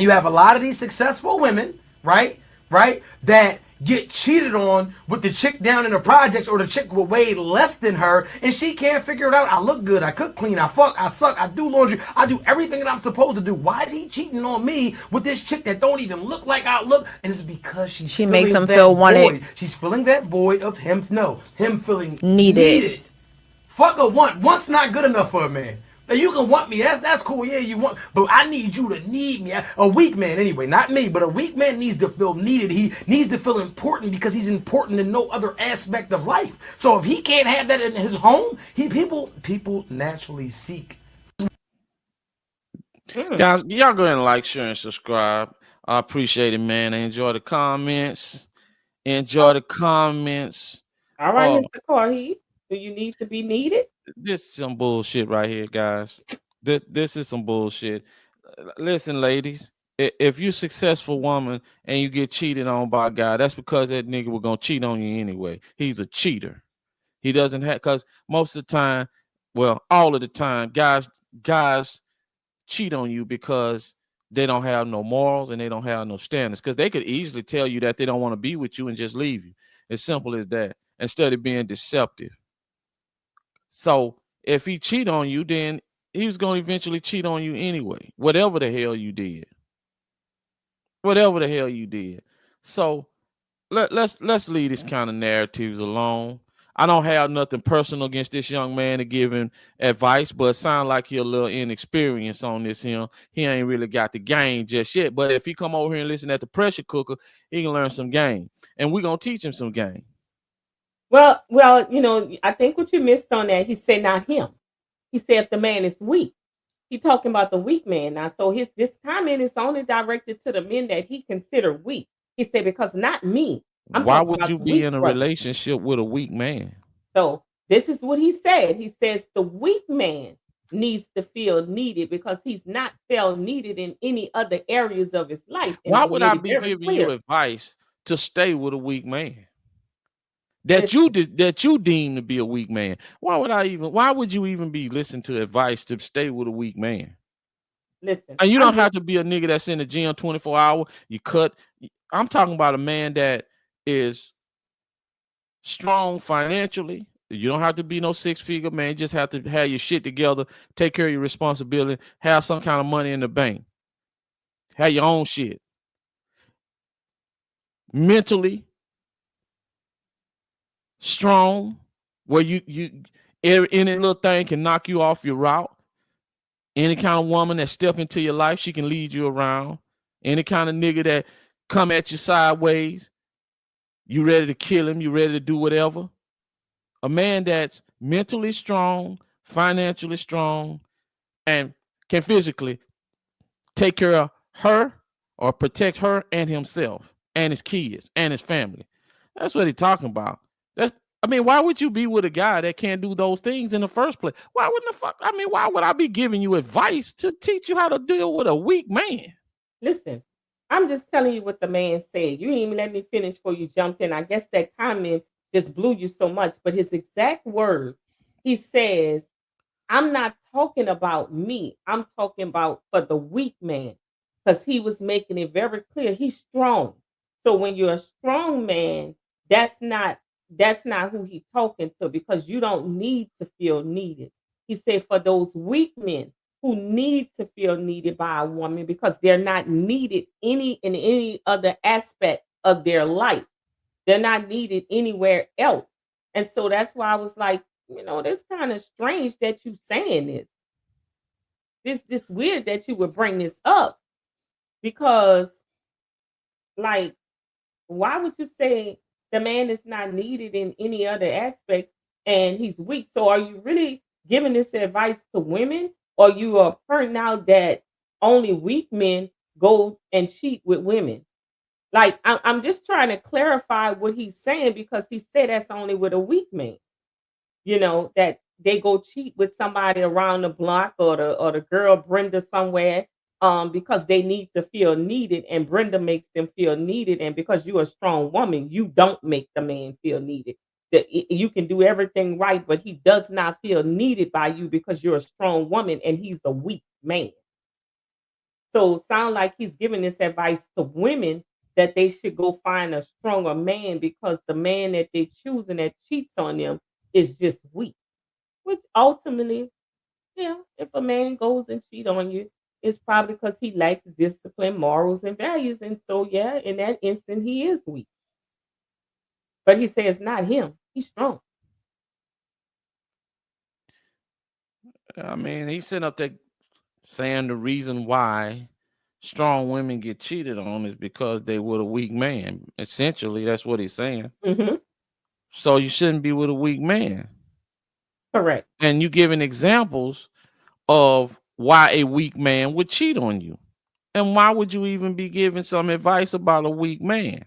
You have a lot of these successful women, right? Right? That get cheated on with the chick down in the projects or the chick with way less than her, and she can't figure it out. I look good, I cook clean, I fuck, I suck, I do laundry, I do everything that I'm supposed to do. Why is he cheating on me with this chick that don't even look like I look? And it's because she's She makes filling them that feel wanted, void. She's filling that void of him, no, him feeling needed. needed. Fuck a want. Want's not good enough for a man. Now you can want me. That's cool. Yeah, you want, but I need you to need me. A weak man, anyway, not me, but a weak man needs to feel needed. He needs to feel important because he's important in no other aspect of life. So if he can't have that in his home, people naturally seek. Mm. Guys, y'all go ahead and like, share, and subscribe. I appreciate it, man. I enjoy the comments. Enjoy Oh, the comments. all right, Oh, Mr. Carheat. Do you need to be needed? this is some bullshit right here, guys. This is some bullshit. Listen, ladies. If you're a successful woman and you get cheated on by a guy, that's because that nigga was gonna cheat on you anyway. He's a cheater. He doesn't have, because most of the time, well, all of the time, guys cheat on you because they don't have no morals and they don't have no standards. Because they could easily tell you that they don't want to be with you and just leave you. As simple as that. Instead of being deceptive. So if he cheat on you, then he was going to eventually cheat on you anyway. Whatever the hell you did. Whatever the hell you did. So let's leave this kind of narratives alone. I don't have nothing personal against this young man to give him advice, but it sounds like he a little inexperienced on this. He ain't really got the game just yet. But if he come over here and listen at the pressure cooker, he can learn some game, and we're gonna teach him some game. Well, I think what you missed on that, he said not him. He said if the man is weak. He talking about the weak man now. So his this comment is only directed to the men that he considered weak. He said, because not me. I'm Why talking would about you the be weak in a brother. relationship with a weak man? So this is what he said. He says the weak man needs to feel needed because he's not felt needed in any other areas of his life. And Why he would made I it be very giving you clear. advice to stay with a weak man? Listen, That you deem to be a weak man. Why would you even be listening to advice to stay with a weak man? listen. And you I'm don't just have to be a nigga that's in the gym 24 hours. You cut. I'm talking about a man that is strong financially. You don't have to be no six-figure man. You just have to have your shit together, take care of your responsibility, have some kind of money in the bank, have your own shit. Mentally strong, where any little thing can knock you off your route. Any kind of woman that step into your life, she can lead you around. Any kind of nigga that come at you sideways, you ready to kill him, you ready to do whatever. A man that's mentally strong, financially strong, and can physically take care of her or protect her and himself and his kids and his family. That's what he's talking about. Why would you be with a guy that can't do those things in the first place? Why wouldn't the fuck? Why would I be giving you advice to teach you how to deal with a weak man? listen. I'm just telling you what the man said. You didn't even let me finish before you jumped in. I guess that comment just blew you so much. But his exact words, he says, I'm not talking about me. I'm talking about for the weak man. Because he was making it very clear he's strong. So when you're a strong man, that's not that's not who he's talking to because you don't need to feel needed. He said for those weak men who need to feel needed by a woman because they're not needed any other aspect of their life. They're not needed anywhere else. And so that's why I was like, this kind of strange that you saying this. This weird that you would bring this up because like why would you say the man is not needed in any other aspect and he's weak? So are you really giving this advice to women or you are pointing out that only weak men go and cheat with women? Like I'm just trying to clarify what he's saying because he said that's only with a weak man. That they go cheat with somebody around the block or the girl Brenda somewhere because they need to feel needed and Brenda makes them feel needed and because you're a strong woman you don't make the man feel needed that you can do everything right but he does not feel needed by you because you're a strong woman and he's a weak man. So sound like he's giving this advice to women that they should go find a stronger man because the man that they choosing that cheats on them is just weak. Which ultimately, yeah, if a man goes and cheat on you, it's probably because he lacks discipline, morals, and values. And so, yeah, in that instant, he is weak. But he says it's not him. He's strong. I mean, he's sitting up there saying the reason why strong women get cheated on is because they with a weak man. Essentially, that's what he's saying. Hmm. So you shouldn't be with a weak man. Correct. And you giving examples of why a weak man would cheat on you. And why would you even be giving some advice about a weak man?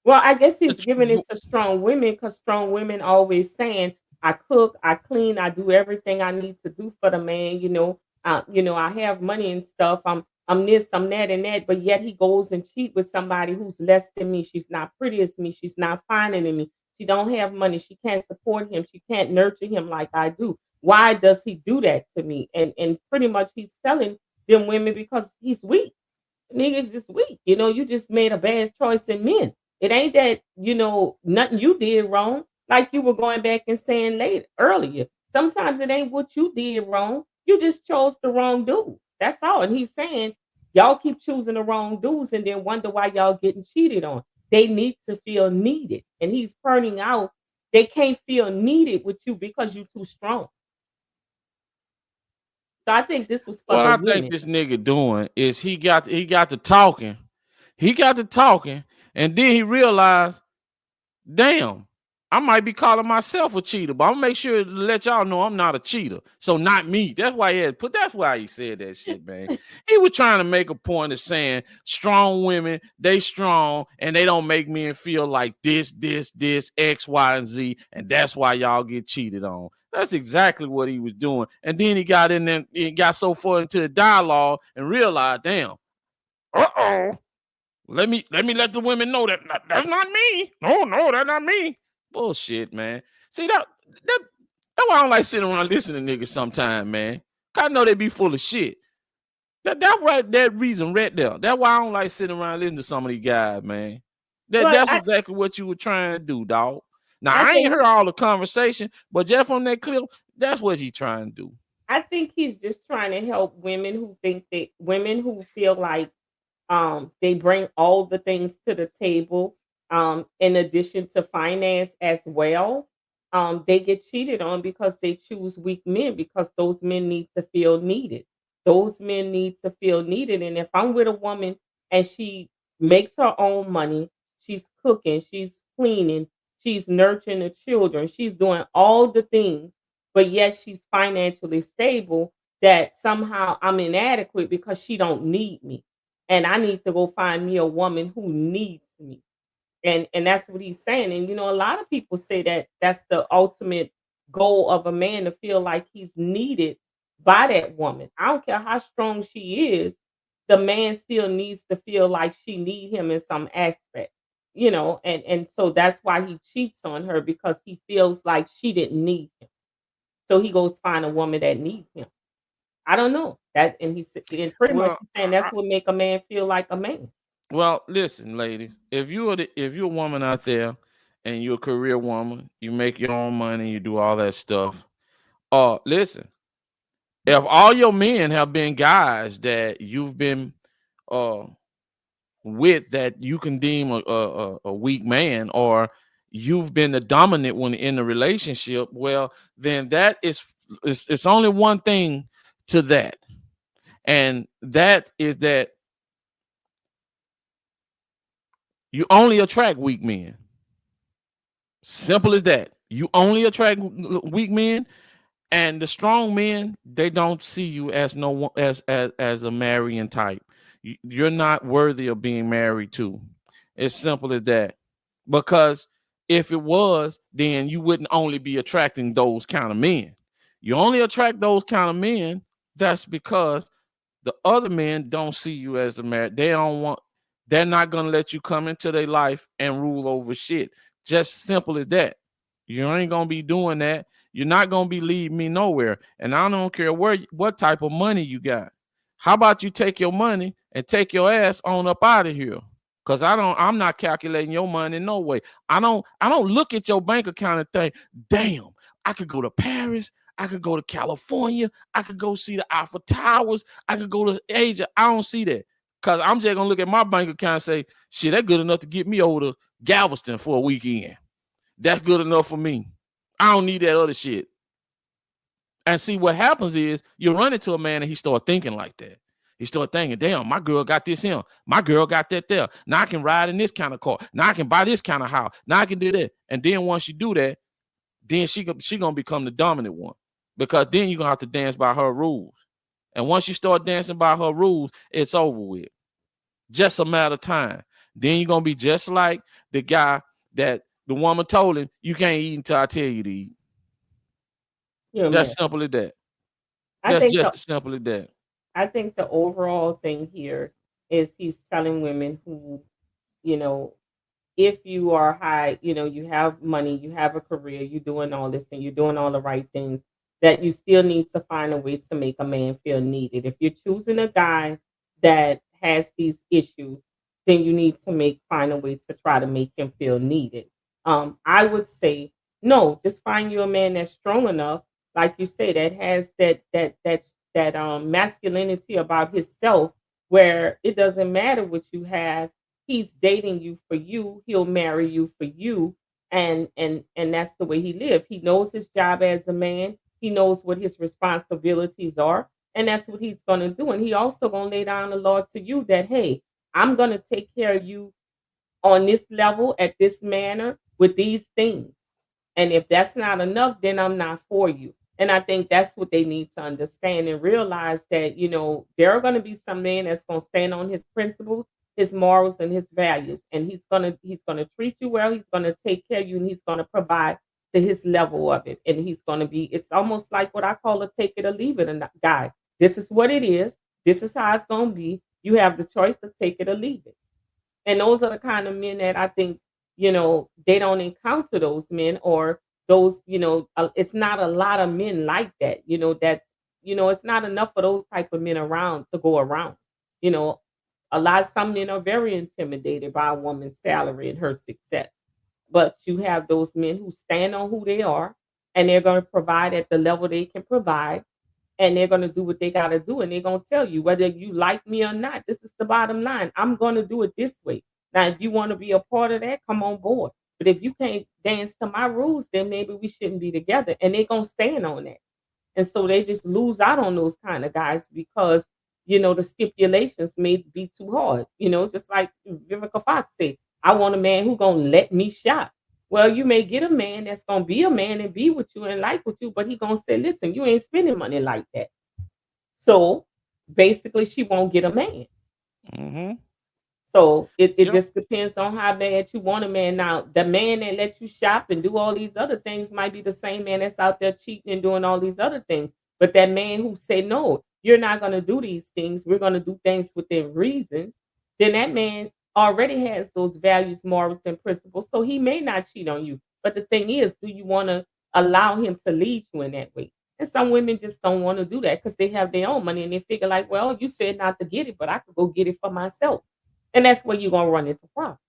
Well, I guess he's It's- giving it to strong women because strong women always saying, "I cook, I clean, I do everything I need to do for the man." I have money and stuff. I'm this, I'm that, and that. But yet he goes and cheat with somebody who's less than me. She's not pretty as me. She's not finer than me. She don't have money. She can't support him. She can't nurture him like I do. Why does he do that to me? And pretty much he's telling them women because he's weak. Niggas just weak. You just made a bad choice in men. It ain't that, nothing you did wrong. Like you were going back and saying later earlier. Sometimes it ain't what you did wrong. You just chose the wrong dude. That's all. And he's saying y'all keep choosing the wrong dudes and then wonder why y'all getting cheated on. They need to feel needed. And he's pointing out they can't feel needed with you because you're too strong. So I think this was for what the I think women. this nigga doing is he got to talking. He got to talking, and then he realized, damn, I might be calling myself a cheater, but I'm gonna make sure to let y'all know I'm not a cheater. So not me. That's why that's why he said that shit, man. He was trying to make a point of saying strong women, they strong, and they don't make men feel like this, X, Y, and Z, and that's why y'all get cheated on. That's exactly what he was doing. And then he got in there, he got so far into the dialogue and realized, damn, uh-oh. Let the women know that's not me. No, that's not me. Bullshit, man. See that that's why I don't like sitting around listening to niggas sometime, man. I know they be full of shit. That reason right there. That's why I don't like sitting around listening to some of these guys, man. But That's I, exactly what you were trying to do, dog. Now I I ain't think heard all the conversation, but just from that clip, that's what he trying to do. I think he's just trying to help women who feel like they bring all the things to the table in addition to finance as well. They get cheated on because they choose weak men because those men need to feel needed. Those men need to feel needed. And if I'm with a woman and she makes her own money, she's cooking, she's cleaning, she's nurturing the children, she's doing all the things, but yet she's financially stable, that somehow I'm inadequate because she don't need me and I need to go find me a woman who needs me. And that's what he's saying. And a lot of people say that that's the ultimate goal of a man, to feel like he's needed by that woman. I don't care how strong she is, the man still needs to feel like she need him in some aspect. And so that's why he cheats on her, because he feels like she didn't need him. So he goes find a woman that needs him. I don't know. And pretty much Well, he's saying that's what make a man feel like a man. Well, listen, ladies. If you're a woman out there and you're a career woman, you make your own money, you do all that stuff. Listen. If all your men have been guys that you've been uh with that you can deem a weak man, or you've been the dominant one in the relationship, well, then that is it's only one thing to that, and that is that you only attract weak men. Simple as that. You only attract weak men, and the strong men, they don't see you as no one as a marrying type. You're not worthy of being married to. It's simple as that. Because if it was, then you wouldn't only be attracting those kind of men. You only attract those kind of men. That's because the other men don't see you as a married. They don't want. They're not gonna let you come into their life and rule over shit. Just simple as that. You ain't gonna be doing that. You're not gonna be leading me nowhere. And I don't care what type of money you got. How about you take your money and take your ass on up out of here? Cause I'm not calculating your money in no way. I don't look at your bank account and think, damn, I could go to Paris, I could go to California, I could go see the Eiffel Towers, I could go to Asia. I don't see that. Cause I'm just gonna look at my bank account and say, shit, that's good enough to get me over to Galveston for a weekend. That's good enough for me. I don't need that other shit. And see what happens is you run into a man and he start thinking like that. He start thinking, damn, my girl got this here. My girl got that there. Now I can ride in this kind of car. Now I can buy this kind of house. Now I can do that. And then once you do that, then she gonna become the dominant one. Because then you're gonna have to dance by her rules. And once you start dancing by her rules, it's over with. Just a matter of time. Then you're gonna be just like the guy that the woman told him, you can't eat until I tell you to eat. You're a That's mess. simple as that. I That's think just the as simple as that. I think the overall thing here is he's telling women who, you know, if you are high, you have money, you have a career, you're doing all this and you're doing all the right things, that you still need to find a way to make a man feel needed. If you're choosing a guy that has these issues, then you need to find a way to try to make him feel needed. I would say no, just find you a man that's strong enough, like you say, that has that masculinity about himself, where it doesn't matter what you have. He's dating you for you. He'll marry you for you. And that's the way he lives. He knows his job as a man. He knows what his responsibilities are. And that's what he's gonna do. And he also gonna lay down the law to you that, hey, I'm gonna take care of you on this level, at this manner, with these things. And if that's not enough, then I'm not for you. And I think that's what they need to understand and realize, that, there are going to be some men that's going to stand on his principles, his morals, and his values. And he's going to treat you well. He's going to take care of you, and he's going to provide to his level of it. And he's going to be, it's almost like what I call a take it or leave it guy. This is what it is. This is how it's going to be. You have the choice to take it or leave it. And those are the kind of men that I think, they don't encounter those men, or those, it's not a lot of men like that, it's not enough of those type of men around to go around. You know, some men are very intimidated by a woman's salary and her success. But you have those men who stand on who they are, and they're going to provide at the level they can provide, and they're going to do what they got to do, and they're going to tell you whether you like me or not. This is the bottom line. I'm going to do it this way. Now, if you want to be a part of that, come on board. But if you can't dance to my rules, then maybe we shouldn't be together. And they're going to stand on that. And so they just lose out on those kind of guys because, the stipulations may be too hard. Just like Vivica Fox said, I want a man who going to let me shop. Well, you may get a man that's going to be a man and be with you and like with you, but he going to say, listen, you ain't spending money like that. So basically, she won't get a man. Mm-hmm. So it Yep. just depends on how bad you want a man. Now, the man that lets you shop and do all these other things might be the same man that's out there cheating and doing all these other things. But that man who say, no, you're not going to do these things, we're going to do things within reason, then that man already has those values, morals, and principles. So he may not cheat on you. But the thing is, do you want to allow him to lead you in that way? And some women just don't want to do that because they have their own money and they figure like, well, you said not to get it, but I could go get it for myself. And that's where you're gonna run into problems.